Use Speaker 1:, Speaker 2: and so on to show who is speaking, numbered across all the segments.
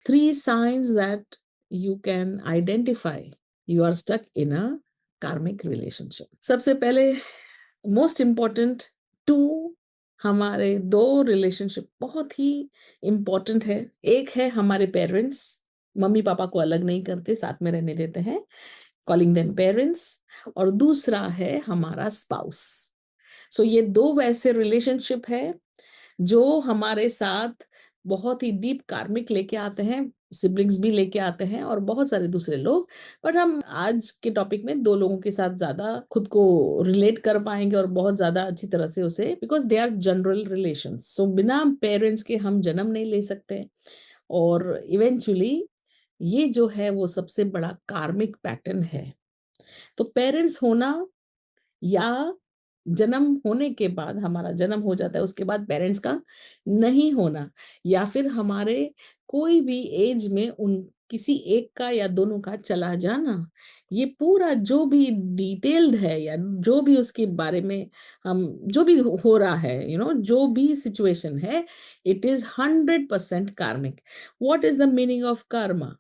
Speaker 1: Three signs that you can identify you are stuck in a karmic relationship. सबसे पहले most important to, हमारे दो relationship बहुत ही important है. एक है हमारे पेरेंट्स, मम्मी पापा को अलग नहीं करते, साथ में रहने देते हैं, कॉलिंग देम पेरेंट्स. और दूसरा है हमारा स्पाउस. सो ये दो वैसे रिलेशनशिप है जो हमारे साथ बहुत ही डीप कार्मिक लेके आते हैं, सिबलिंग्स भी लेके आते हैं और बहुत सारे दूसरे लोग. बट हम आज के टॉपिक में दो लोगों के साथ ज्यादा खुद को रिलेट कर पाएंगे और बहुत ज्यादा अच्छी तरह से उसे, because they are general relations. So बिना पेरेंट्स के हम जन्म नहीं ले सकते और इवेंचुअली ये जो है वो सबसे बड़ा कार्मिक पैटर्न है. तो पेरेंट्स होना या जन्म होने के बाद, हमारा जन्म हो जाता है उसके बाद पेरेंट्स का नहीं होना, या फिर हमारे कोई भी एज में उन किसी एक का या दोनों का चला जाना, ये पूरा जो भी डिटेल्ड है या जो भी उसके बारे में हम जो भी हो रहा है, जो भी सिचुएशन है, इट इज 100% कार्मिक. What is the meaning of Karma?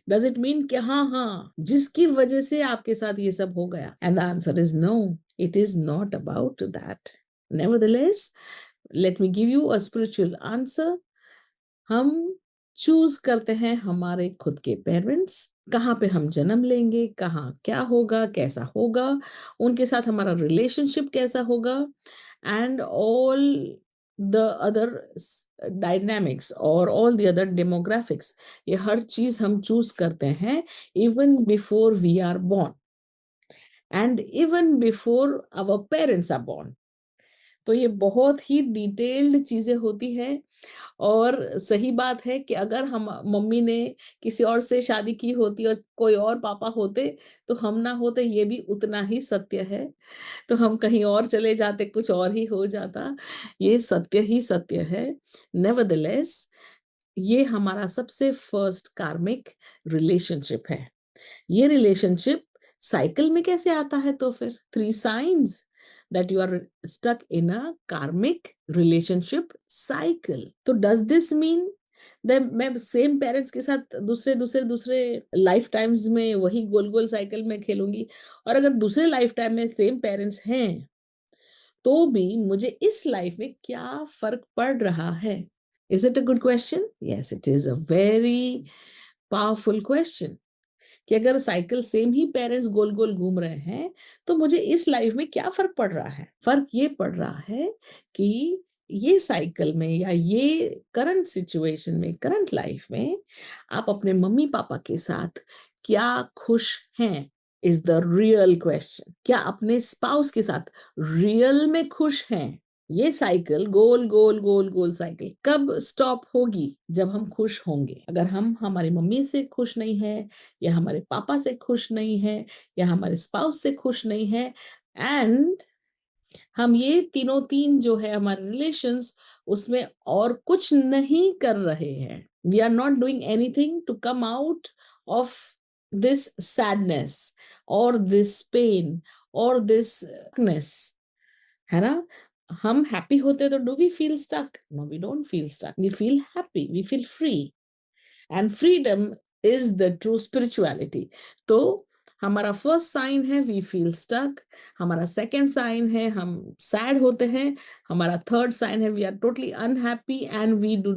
Speaker 1: Does it mean कि हाँ हाँ जिसकी वजह से आपके साथ ये सब हो गया? And the answer is no, it is not about that. Nevertheless, let me give you a spiritual answer. हम चूज करते हैं हमारे खुद के पेरेंट्स, कहाँ पे हम जन्म लेंगे, कहाँ क्या होगा, कैसा होगा, उनके साथ हमारा रिलेशनशिप कैसा होगा, and all the other dynamics और ऑल द अदर डेमोग्राफिक्स. ये हर चीज हम चूज करते हैं even before we are born and even before our parents are born. तो ये बहुत ही डिटेल्ड चीजें होती है. और सही बात है कि अगर हम मम्मी ने किसी और से शादी की होती और कोई और पापा होते तो हम ना होते, ये भी उतना ही सत्य है. तो हम कहीं और चले जाते, कुछ और ही हो जाता, ये सत्य ही सत्य है. नेवरदलेस, ये हमारा सबसे फर्स्ट कार्मिक रिलेशनशिप है. ये रिलेशनशिप साइकिल में कैसे आता है? तो फिर three signs that you are stuck in a karmic relationship cycle. तो डज दिस मीन मैं सेम पेरेंट्स के साथ दूसरे दूसरे दूसरे लाइफ टाइम्स में वही गोल गोल साइकिल में खेलूंगी? और अगर दूसरे लाइफ टाइम में सेम पेरेंट्स हैं तो भी मुझे इस लाइफ में क्या फर्क पड़ रहा है? Is it a good question? Yes, it is a very powerful question. कि अगर साइकिल सेम ही पेरेंट्स गोल गोल घूम रहे हैं तो मुझे इस लाइफ में क्या फर्क पड़ रहा है? फर्क ये पड़ रहा है कि ये साइकिल में या ये करंट सिचुएशन में, करंट लाइफ में आप अपने मम्मी पापा के साथ क्या खुश हैं, इज द रियल क्वेश्चन. क्या अपने स्पाउस के साथ रियल में खुश हैं? ये साइकिल, गोल गोल गोल गोल साइकिल, कब स्टॉप होगी? जब हम खुश होंगे. अगर हम हमारी मम्मी से खुश नहीं है, या हमारे पापा से खुश नहीं है, या हमारे स्पाउस से खुश नहीं है, एंड हम ये तीनों तीन जो है हमारे रिलेशंस, उसमें और कुछ नहीं कर रहे हैं, we are not doing anything to come out of this sadness और दिस पेन और दिस है ना? हम हैप्पी होते तो do we feel stuck? No, we don't feel stuck, we feel happy, we feel free. And freedom is the true spirituality. तो हमारा first sign है वी फील स्टक, हमारा सेकेंड साइन है हम सैड होते हैं, हमारा थर्ड साइन है we are totally unhappy and we do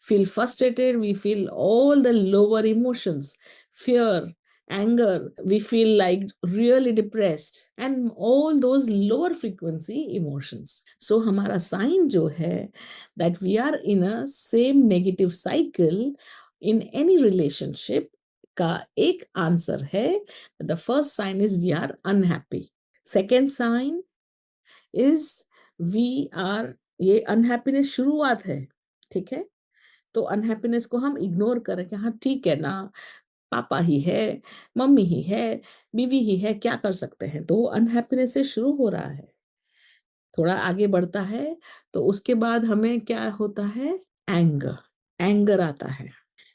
Speaker 1: feel frustrated, we feel all the lower emotions, fear, anger, we feel like really depressed and all those lower frequency emotions. So हमारा sign जो है that we are in a same negative cycle in any relationship का एक answer है. The first sign is we are unhappy. Second sign is we are, ये unhappiness शुरुआत है, ठीक है? तो अनहैप्पीनेस को हम इग्नोर करें कि हाँ ठीक है ना, पापा ही है, मम्मी ही है, बीवी ही है, क्या कर सकते हैं. तो अनहैप्पीनेस से शुरू हो रहा है, थोड़ा आगे बढ़ता है तो उसके बाद हमें क्या होता है? एंगर. एंगर आता है,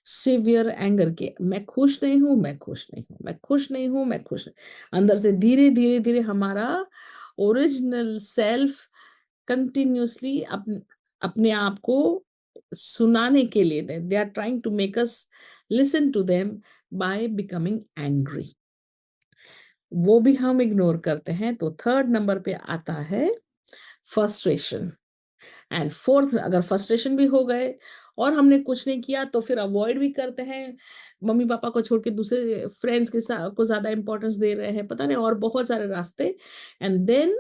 Speaker 1: सिवियर एंगर के मैं खुश नहीं हूं, मैं खुश नहीं हूं, मैं खुश नहीं हूं, मैं खुश नहीं. अंदर से धीरे धीरे धीरे हमारा ओरिजिनल सेल्फ कंटिन्यूसली अपने आप को सुनाने के लिए, they are trying to make us listen to them by becoming angry, वो भी हम इग्नोर करते हैं। तो थर्ड नंबर पे आता है फ्रस्ट्रेशन। एंड फोर्थ, अगर फ्रस्ट्रेशन भी हो गए और हमने कुछ नहीं किया तो फिर अवॉइड भी करते हैं, मम्मी पापा को छोड़ के दूसरे फ्रेंड्स के साथ को ज्यादा इंपॉर्टेंस दे रहे हैं, पता नहीं और बहुत सारे रास्ते। And then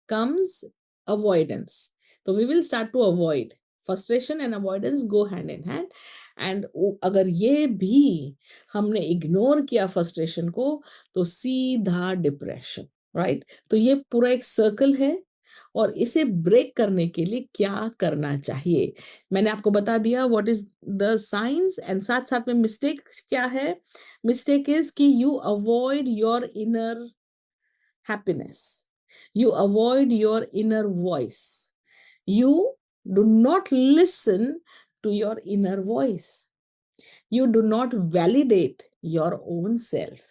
Speaker 1: comes avoidance. So we will start to avoid. Frustration and avoidance go hand in hand. And अगर ये भी हमने इग्नोर किया फ्रस्ट्रेशन को, तो सीधा डिप्रेशन, राइट? तो ये पूरा एक सर्कल है, और इसे ब्रेक करने के लिए क्या करना चाहिए, मैंने आपको बता दिया what is the science. And साथ साथ में मिस्टेक क्या है? मिस्टेक इज कि you avoid your inner happiness. You avoid your inner voice. You do not listen to your inner voice. You do not validate your own self.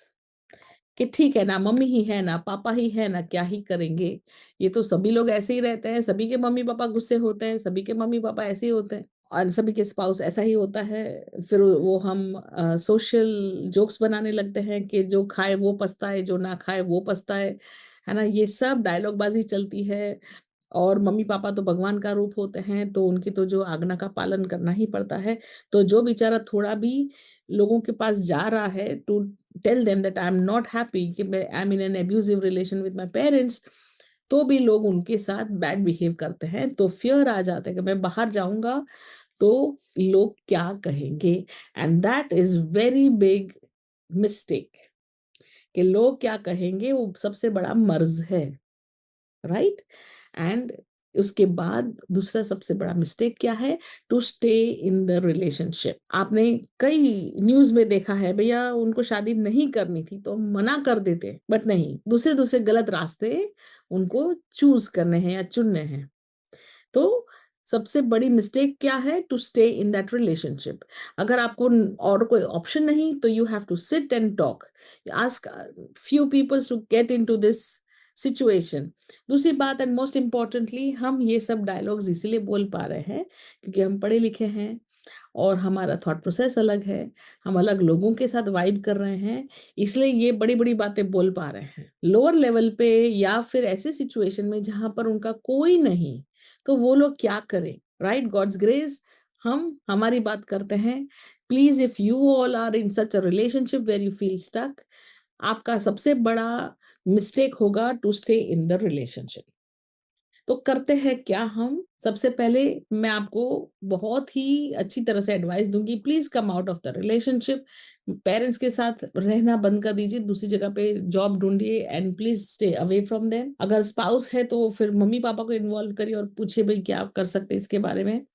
Speaker 1: कि ठीक है ना, मम्मी ही है ना, पापा ही है ना, क्या ही करेंगे, ये तो सभी लोग ऐसे ही रहते हैं, सभी के मम्मी पापा गुस्से होते हैं, सभी के मम्मी पापा ऐसे ही होते हैं, और सभी के स्पाउस ऐसा ही होता है। फिर वो हम सोशल जोक्स बनाने लगते हैं कि जो खाए वो पछताए, जो ना खाए वो पछताए, है ना? ये सब डायलॉग बाजी चलती है। और मम्मी पापा तो भगवान का रूप होते हैं, तो उनकी तो जो आज्ञा का पालन करना ही पड़ता है। तो जो बेचारा थोड़ा भी लोगों के पास जा रहा है to tell them that I am not happy, कि मैं I am in an abusive relation with my parents, तो भी लोग उनके साथ बैड बिहेव करते हैं। तो फियर आ जाता है कि मैं बाहर जाऊंगा तो लोग क्या कहेंगे, and that is very big mistake. कि लोग क्या कहेंगे वो सबसे बड़ा मर्ज है, राइट? एंड उसके बाद दूसरा सबसे बड़ा मिस्टेक क्या है? To stay in the relationship. आपने कई न्यूज में देखा है, भैया उनको शादी नहीं करनी थी तो मना कर देते, बट नहीं, दूसरे दूसरे गलत रास्ते उनको चूज करने हैं या चुनने हैं। तो सबसे बड़ी मिस्टेक क्या है? To stay in that relationship. अगर आपको और कोई ऑप्शन नहीं, तो you have to sit and talk, ask few peoples to get into this situation. दूसरी बात, एंड मोस्ट इम्पॉर्टेंटली, हम ये सब डायलॉग्स इसीलिए बोल पा रहे हैं क्योंकि हम पढ़े लिखे हैं और हमारा थॉट प्रोसेस अलग है, हम अलग लोगों के साथ वाइब कर रहे हैं, इसलिए ये बड़ी बड़ी बातें बोल पा रहे हैं। लोअर लेवल पे या फिर ऐसे सिचुएशन में जहां पर उनका कोई नहीं, तो वो लोग क्या करें, राइट? गॉड्स ग्रेस, हम हमारी बात करते हैं। Please, if you all are in such a relationship where you feel stuck, आपका सबसे बड़ा मिस्टेक होगा to stay in the relationship. तो करते हैं क्या हम? सबसे पहले मैं आपको बहुत ही अच्छी तरह से एडवाइस दूंगी, please come out of the relationship. Parents के साथ रहना बंद कर दीजिए, दूसरी जगह पे जॉब ढूंढिए, and please stay away from them. अगर स्पाउस है तो फिर मम्मी पापा को इन्वॉल्व करिए और पूछिए भाई क्या आप कर सकते हैं इसके बारे में।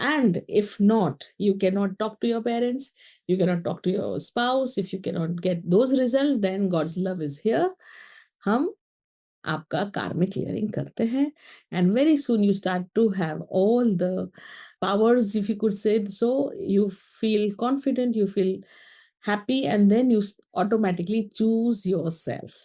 Speaker 1: And if not, you cannot talk to your parents, you cannot talk to your spouse. If you cannot get those results, then God's love is here. हम आपका karmic clearing करते हैं, and very soon you start to have all the powers, if you could say so. You feel confident, you feel happy, and then you automatically choose yourself.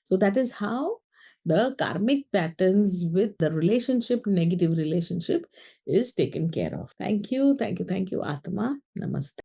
Speaker 1: So that is how the karmic patterns with the relationship, negative relationship, is taken care of. Thank you, thank you, thank you, Atma. Namaste.